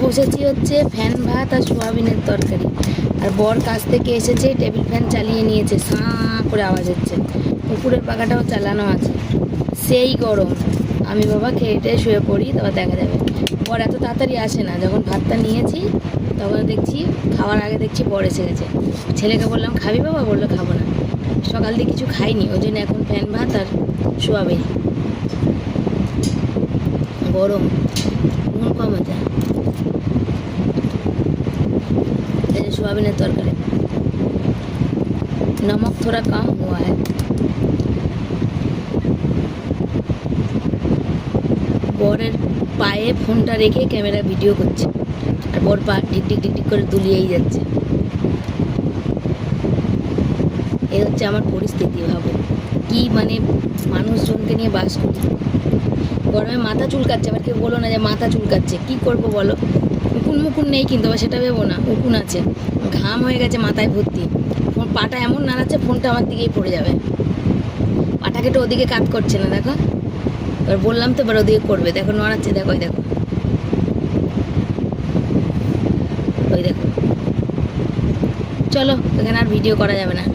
বসেছি হচ্ছে ফ্যান ভাত আর সোয়াবিনের তরকারি। আর বর কাছ থেকে এসেছে, টেবিল ফ্যান চালিয়ে নিয়েছে, সাঁ করে আওয়াজ হচ্ছে। পুকুরের পাখাটাও চালানো আছে, সেই গরম। আমি বাবা খেয়ে শুয়ে পড়ি, তারপর দেখা যাবে। বর এত তাড়াতাড়ি আসে না, যখন ভাতটা নিয়েছি তখন দেখছি খাওয়ার আগে দেখছি বর এসে গেছে। ছেলেকে বললাম খাবি বাবা, বললো খাবো না। সকাল দিয়ে কিছু খাইনি, ওই জন্য এখন ফ্যান ভাত আর সোয়াবিন। গরম, নুন কম আছে। এই সোয়াবিনের তরকারি, नमक थोड़ा कम हुआ है। বরের পায়ে ফোনটা রেখে ক্যামেরা ভিডিও করছে, আর বর পা টিক টিক টিক টিক করে দুলিয়েই যাচ্ছে। এই হচ্ছে আমার পরিস্থিতি। ভাবো কি মানে মানুষজনকে নিয়ে বাস করি। গরমে মাথা চুলকাচ্ছে, আবার কেউ বলো না যে মাথা চুলকাচ্ছে, কি করবো বলো। উকুন মুকুন নেই কিন্তু, আবার সেটা ভেবো না, উকুন আছে, ঘাম হয়ে গেছে মাথায় ভর্তি। ফোন পাটা এমন নাড়াচ্ছে ফোনটা আমার দিকেই পড়ে যাবে। পাটাকে তো ওদিকে কাত করছে না, দেখো। এবার বললাম তো, এবার ওদিকে করবে, দেখো নড়াচ্ছে, দেখো ওই দেখো, ওই দেখো। চলো, এখানে আর ভিডিও করা যাবে না।